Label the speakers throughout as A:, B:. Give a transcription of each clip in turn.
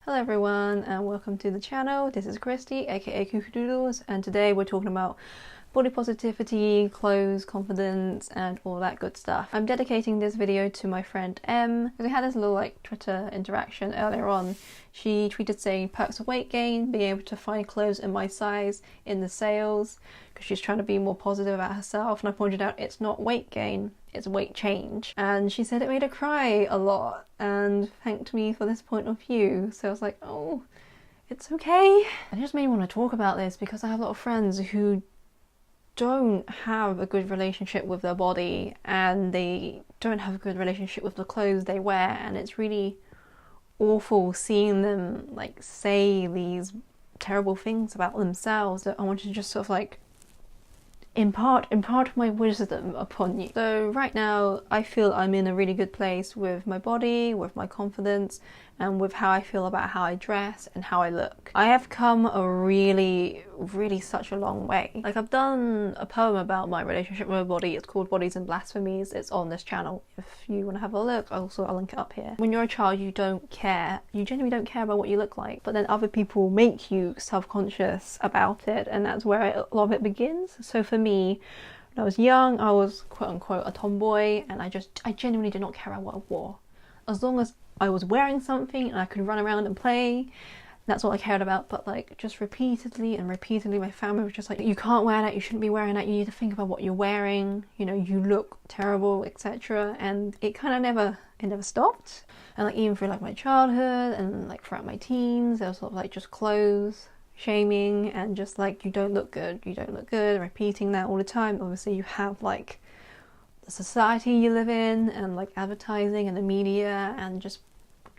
A: Hello everyone and welcome to the channel. This is Christy, aka Cuckoo Doodles, and today we're talking about body positivity, clothes, confidence, and all that good stuff. I'm dedicating this video to my friend M because we had this little Twitter interaction earlier on. She tweeted saying perks of weight gain, being able to find clothes in my size in the sales, because she's trying to be more positive about herself, and I pointed out it's not weight gain, it's weight change. And she said it made her cry a lot and thanked me for this point of view. So I was like, oh, it's okay. And it just made me want to talk about this because I have a lot of friends who don't have a good relationship with their body, and they don't have a good relationship with the clothes they wear, and it's really awful seeing them say these terrible things about themselves that I wanted to just sort of impart my wisdom upon you. So right now I feel I'm in a really good place with my body, with my confidence, and with how I feel about how I dress and how I look. I have come a really such a long way. I've done a poem about my relationship with my body. It's called Bodies and Blasphemies. It's on this channel if you want to have a look. I'll link it up here. When you're a child, you don't care. You genuinely don't care about what you look like, but then other people make you self-conscious about it, and that's where a lot of it begins. So for me, when I was young, I was quote-unquote a tomboy, and I genuinely did not care about what I wore. As long as I was wearing something and I could run around and play, that's all I cared about. But just repeatedly my family was just like, you can't wear that, you shouldn't be wearing that, you need to think about what you're wearing, you know, you look terrible, etc. And it kind of never stopped. And even through my childhood and throughout my teens, there was sort of just clothes shaming and just you don't look good, repeating that all the time. Obviously you have the society you live in, and advertising and the media, and just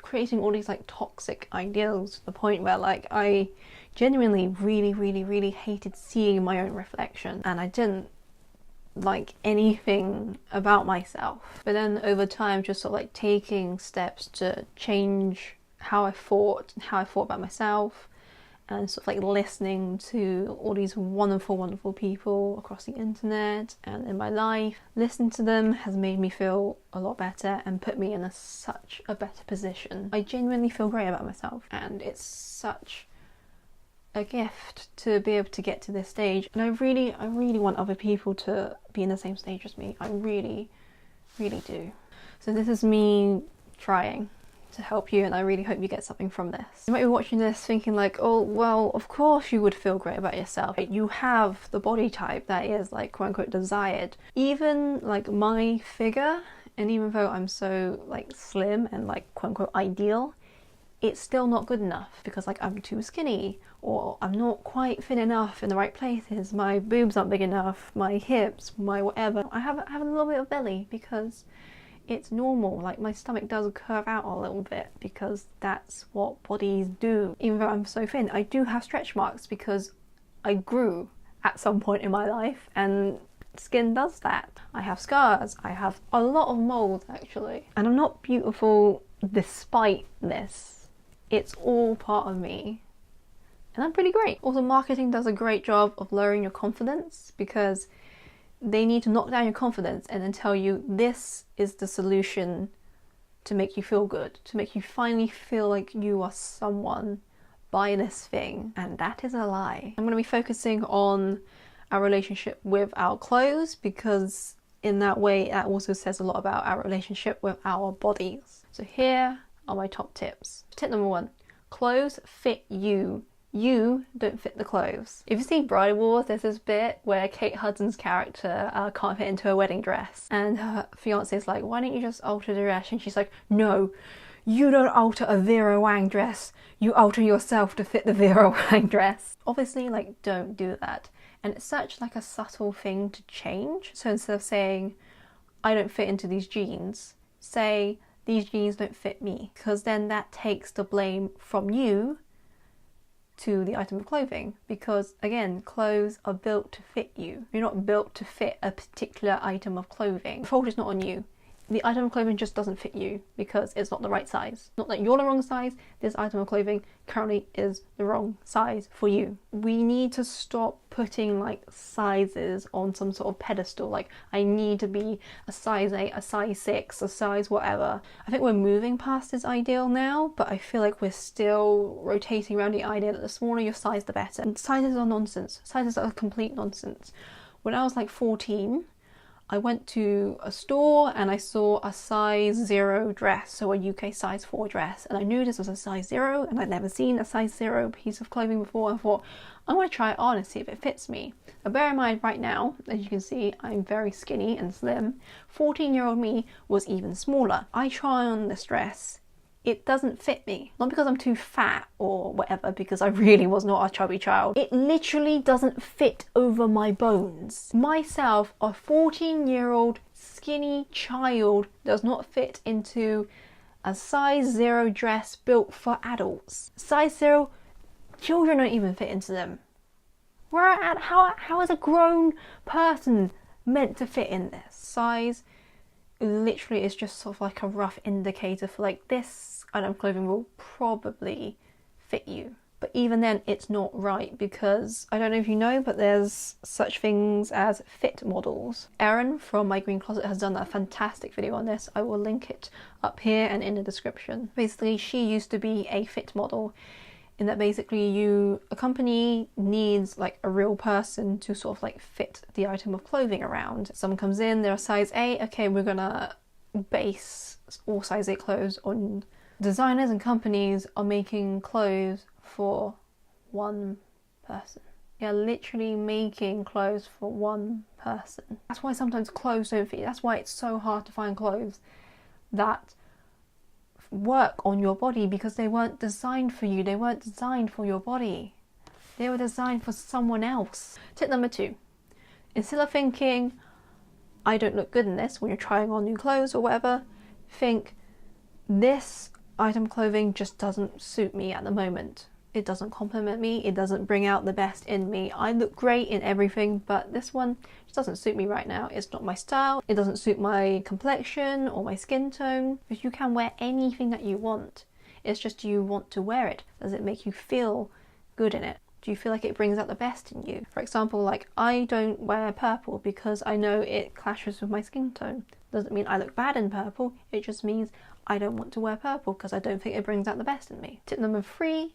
A: creating all these toxic ideals to the point where I genuinely really hated seeing my own reflection, and I didn't like anything about myself. But then over time, just sort of taking steps to change how I thought about myself, and sort of listening to all these wonderful people across the internet and in my life. Listening to them has made me feel a lot better and put me in such a better position. I genuinely feel great about myself, and it's such a gift to be able to get to this stage. And I really want other people to be in the same stage as me. I really do. So this is me trying to help you, and I really hope you get something from this. You might be watching this thinking oh well, of course you would feel great about yourself. You have the body type that is quote unquote desired. Even my figure, and even though I'm so slim and quote unquote ideal, it's still not good enough because I'm too skinny, or I'm not quite fit enough in the right places, my boobs aren't big enough, my hips, my whatever. I have a little bit of belly because it's normal. My stomach does curve out a little bit because that's what bodies do. Even though I'm so thin, I do have stretch marks because I grew at some point in my life, and skin does that. I have scars, I have a lot of moles actually, and I'm not beautiful despite this. It's all part of me, and I'm pretty great. Also, marketing does a great job of lowering your confidence because they need to knock down your confidence and then tell you this is the solution to make you feel good, to make you finally feel like you are someone. Buy this thing. And that is a lie. I'm going to be focusing on our relationship with our clothes, because in that way that also says a lot about our relationship with our bodies. So here are my top tips. Tip number 1, clothes fit you. You don't fit the clothes. If you've seen Bride Wars, there's this bit where Kate Hudson's character can't fit into a wedding dress, and her fiance's like, why don't you just alter the dress? And she's like, no, you don't alter a Vera Wang dress, you alter yourself to fit the Vera Wang dress. Obviously, don't do that. And it's such a subtle thing to change. So instead of saying, I don't fit into these jeans, say, these jeans don't fit me, because then that takes the blame from you to the item of clothing, because again, clothes are built to fit you. You're not built to fit a particular item of clothing. The fault is not on you, the item of clothing just doesn't fit you because it's not the right size. Not that you're the wrong size, this item of clothing currently is the wrong size for you. We need to stop putting like sizes on some sort of pedestal, like I need to be a size 8, a size 6, a size whatever. I think we're moving past this ideal now, but I feel like we're still rotating around the idea that the smaller your size the better. And sizes are nonsense. Sizes are complete nonsense. When I was like 14, I went to a store and I saw a size 0 dress, so a UK size 4 dress, and I knew this was a size 0 and I'd never seen a size 0 piece of clothing before. I thought, I want to try it on and see if it fits me. Now bear in mind right now, as you can see, I'm very skinny and slim. 14-year-old me was even smaller. I try on this dress, it doesn't fit me. Not because I'm too fat or whatever, because I really was not a chubby child. It literally doesn't fit over my bones. Myself, a 14-year-old skinny child, does not fit into a size 0 dress built for adults. Size 0, children don't even fit into them. How is a grown person meant to fit in this? Size literally is just sort of like a rough indicator for like, this item of clothing will probably fit you. But even then it's not right, because I don't know if you know, but there's such things as fit models. Erin from My Green Closet has done a fantastic video on this. I will link it up here and in the description. Basically, she used to be a fit model, in that basically a company needs like a real person to sort of like fit the item of clothing around. Someone comes in, they're a size 8, okay, we're gonna base all size 8 clothes on. Designers and companies are making clothes for one person. They're literally making clothes for one person. That's why sometimes clothes don't fit you. That's why it's so hard to find clothes that work on your body, because they weren't designed for you. They weren't designed for your body. They were designed for someone else. Tip number 2. Instead of thinking, I don't look good in this, when you're trying on new clothes or whatever, think, this item of clothing just doesn't suit me at the moment. It doesn't compliment me, it doesn't bring out the best in me. I look great in everything, but this one just doesn't suit me right now. It's not my style, it doesn't suit my complexion or my skin tone. Because you can wear anything that you want. It's just, do you want to wear it? Does it make you feel good in it? Do you feel like it brings out the best in you? For example, like I don't wear purple because I know it clashes with my skin tone. Doesn't mean I look bad in purple, it just means I don't want to wear purple because I don't think it brings out the best in me. Tip number 3,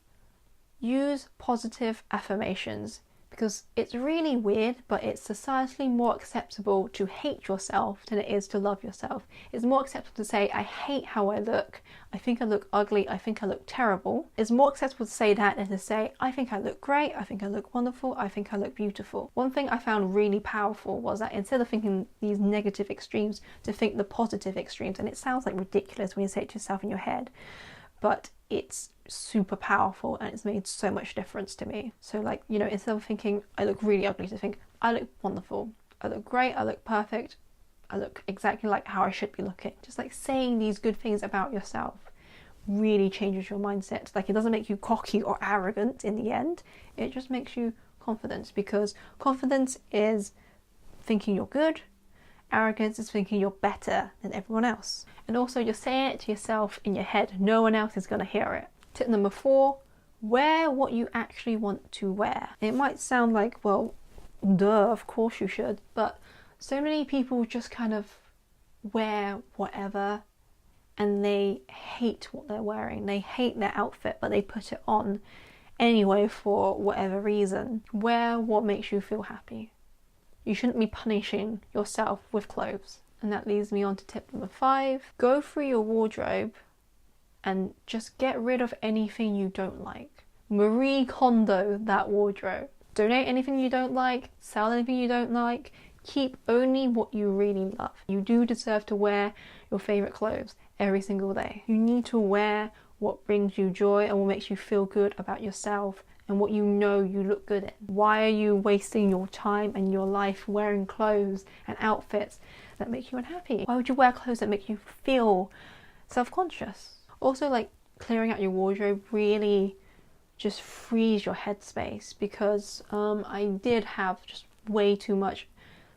A: use positive affirmations. Because it's really weird, but it's societally more acceptable to hate yourself than it is to love yourself. It's more acceptable to say, I hate how I look, I think I look ugly, I think I look terrible. It's more acceptable to say that than to say, I think I look great, I think I look wonderful, I think I look beautiful. One thing I found really powerful was that instead of thinking these negative extremes, to think the positive extremes. And it sounds like ridiculous when you say it to yourself in your head, but it's super powerful and it's made so much difference to me. So like, you know, instead of thinking I look really ugly, to think I look wonderful, I look great, I look perfect, I look exactly like how I should be looking. Just like saying these good things about yourself really changes your mindset. Like, it doesn't make you cocky or arrogant in the end, it just makes you confident, because confidence is thinking you're good, arrogance is thinking you're better than everyone else. And also, you're saying it to yourself in your head, no one else is going to hear it. Tip number 4, wear what you actually want to wear. It might sound like, well, duh, of course you should, but so many people just kind of wear whatever and they hate what they're wearing. They hate their outfit, but they put it on anyway for whatever reason. Wear what makes you feel happy. You shouldn't be punishing yourself with clothes. And that leads me on to tip number 5. Go through your wardrobe and just get rid of anything you don't like. Marie Kondo that wardrobe. Donate anything you don't like, sell anything you don't like, keep only what you really love. You do deserve to wear your favourite clothes every single day. You need to wear what brings you joy and what makes you feel good about yourself and what you know you look good in. Why are you wasting your time and your life wearing clothes and outfits that make you unhappy? Why would you wear clothes that make you feel self-conscious? Also, like, clearing out your wardrobe really just frees your headspace, because I did have just way too much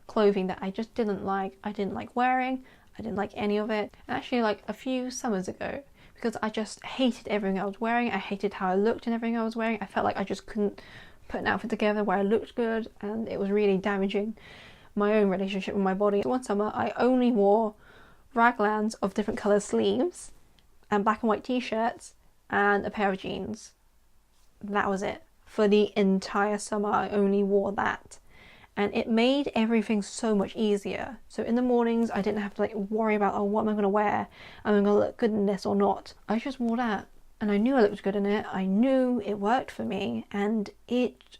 A: clothing that I just didn't like. I didn't like wearing, I didn't like any of it. Actually, like a few summers ago, because I just hated everything I was wearing. I hated how I looked in everything I was wearing. I felt like I just couldn't put an outfit together where I looked good, and it was really damaging my own relationship with my body. One summer I only wore raglans of different colour sleeves and black and white t-shirts and a pair of jeans. That was it. For the entire summer I only wore that, and it made everything so much easier. So in the mornings I didn't have to like worry about, oh, what am I going to wear? Am I going to look good in this or not? I just wore that, and I knew I looked good in it. I knew it worked for me, and it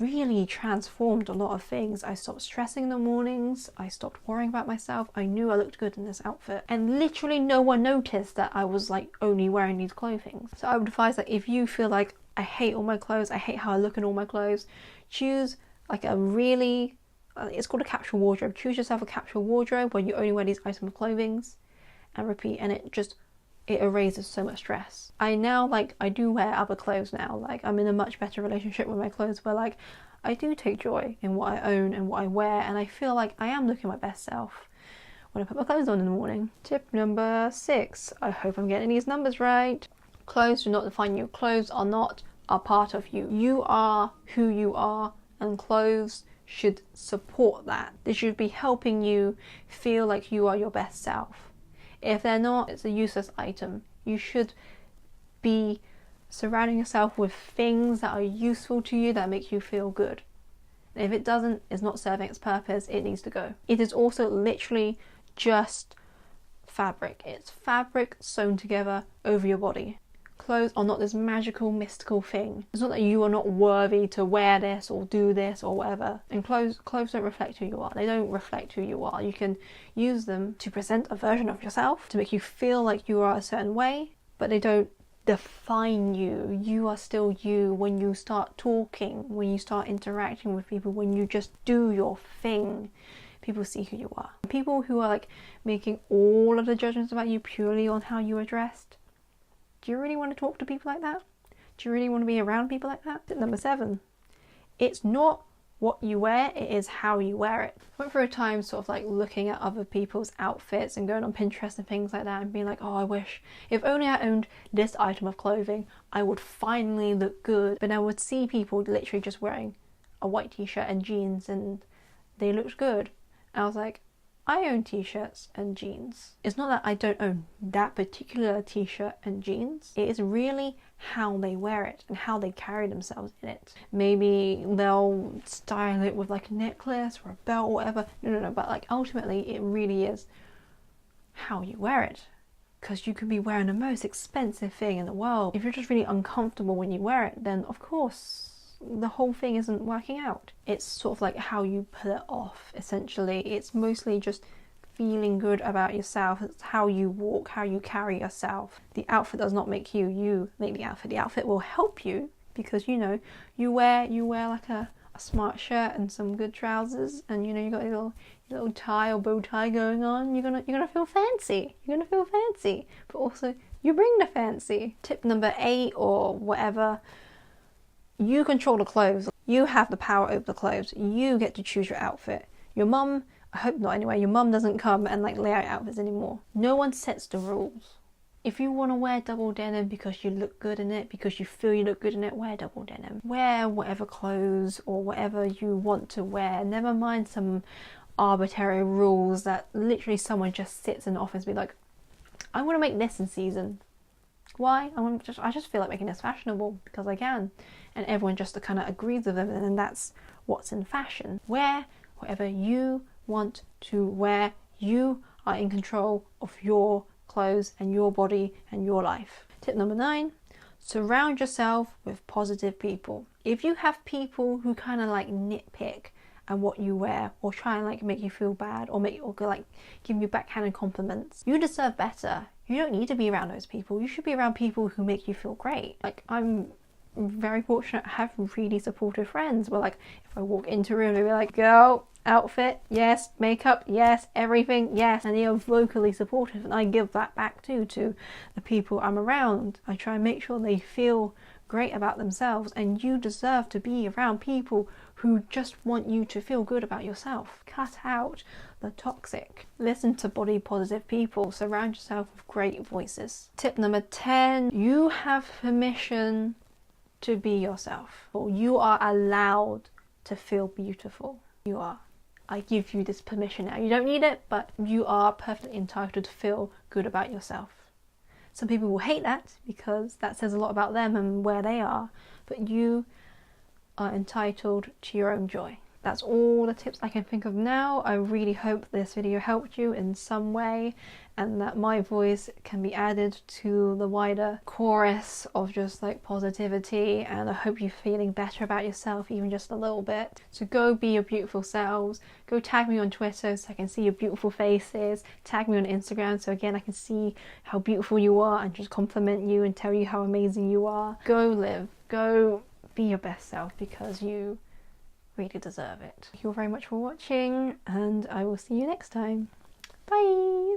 A: really transformed a lot of things. I stopped stressing in the mornings. I stopped worrying about myself. I knew I looked good in this outfit, and literally no one noticed that I was like only wearing these clothing. So I would advise that if you feel like, I hate all my clothes, I hate how I look in all my clothes, choose like a really, it's called a capsule wardrobe. Choose yourself a capsule wardrobe where you only wear these items of clothing, and repeat, and it erases so much stress. I do wear other clothes now. Like, I'm in a much better relationship with my clothes where like I do take joy in what I own and what I wear, and I feel like I am looking my best self when I put my clothes on in the morning. Tip number 6. I hope I'm getting these numbers right. Clothes do not define you. Clothes are not a part of you. You are who you are, and clothes should support that. They should be helping you feel like you are your best self. If they're not, it's a useless item. You should be surrounding yourself with things that are useful to you, that make you feel good. And if it doesn't, it's not serving its purpose, it needs to go. It is also literally just fabric. It's fabric sewn together over your body. Clothes are not this magical, mystical thing. It's not that you are not worthy to wear this or do this or whatever. And clothes don't reflect who you are. They don't reflect who you are. You can use them to present a version of yourself, to make you feel like you are a certain way, but they don't define you. You are still you when you start talking, when you start interacting with people, when you just do your thing. People see who you are. People who are like making all of the judgments about you purely on how you are dressed, do you really want to talk to people like that? Do you really want to be around people like that? Tip number 7. It's not what you wear, it is how you wear it. I went through a time sort of like looking at other people's outfits and going on Pinterest and things like that and being like, oh, I wish if only I owned this item of clothing, I would finally look good. But I would see people literally just wearing a white t-shirt and jeans and they looked good. And I was like, I own t-shirts and jeans. It's not that I don't own that particular t-shirt and jeans. It is really how they wear it and how they carry themselves in it. Maybe they'll style it with like a necklace or a belt or whatever. No, but like ultimately it really is how you wear it. Because you could be wearing the most expensive thing in the world. If you're just really uncomfortable when you wear it, then of course the whole thing isn't working out. It's sort of like how you pull it off, essentially. It's mostly just feeling good about yourself. It's how you walk, how you carry yourself. The outfit does not make you, you make the outfit. The outfit will help you because, you know, you wear like a smart shirt and some good trousers, and you know, you got your little tie or bow tie going on, you're gonna feel fancy. But also you bring the fancy. Tip number 8 or whatever. You control the clothes. You have the power over the clothes. You get to choose your outfit. Your mum, I hope not anyway, your mum doesn't come and like lay out outfits anymore. No one sets the rules. If you want to wear double denim because you look good in it, because you feel you look good in it, wear double denim. Wear whatever clothes or whatever you want to wear. Never mind some arbitrary rules that literally someone just sits in the office and be like, I want to make this in season. Why? I just feel like making this fashionable because I can. And everyone just kind of agrees with them, and that's what's in fashion. Wear whatever you want to wear. You are in control of your clothes and your body and your life. Tip number 9, surround yourself with positive people. If you have people who kind of like nitpick at what you wear or try and like make you feel bad or like give you backhanded compliments, you deserve better. You don't need to be around those people. You should be around people who make you feel great. Like, I'm very fortunate to have really supportive friends where like if I walk into a room they'll be like, girl, outfit, yes, makeup, yes, everything, yes, and they are vocally supportive, and I give that back too to the people I'm around. I try and make sure they feel great about themselves, and you deserve to be around people who just want you to feel good about yourself. Cut out the toxic. Listen to body positive people. Surround yourself with great voices. Tip number 10, you have permission to be yourself. You are allowed to feel beautiful. You are. I give you this permission now. You don't need it, but you are perfectly entitled to feel good about yourself. Some people will hate that because that says a lot about them and where they are, but you are entitled to your own joy. That's all the tips I can think of now. I really hope this video helped you in some way and that my voice can be added to the wider chorus of just like positivity, and I hope you're feeling better about yourself even just a little bit. So go be your beautiful selves. Go tag me on Twitter so I can see your beautiful faces. Tag me on Instagram so again I can see how beautiful you are and just compliment you and tell you how amazing you are. Go live. Go be your best self because you really deserve it. Thank you all very much for watching and I will see you next time. Bye!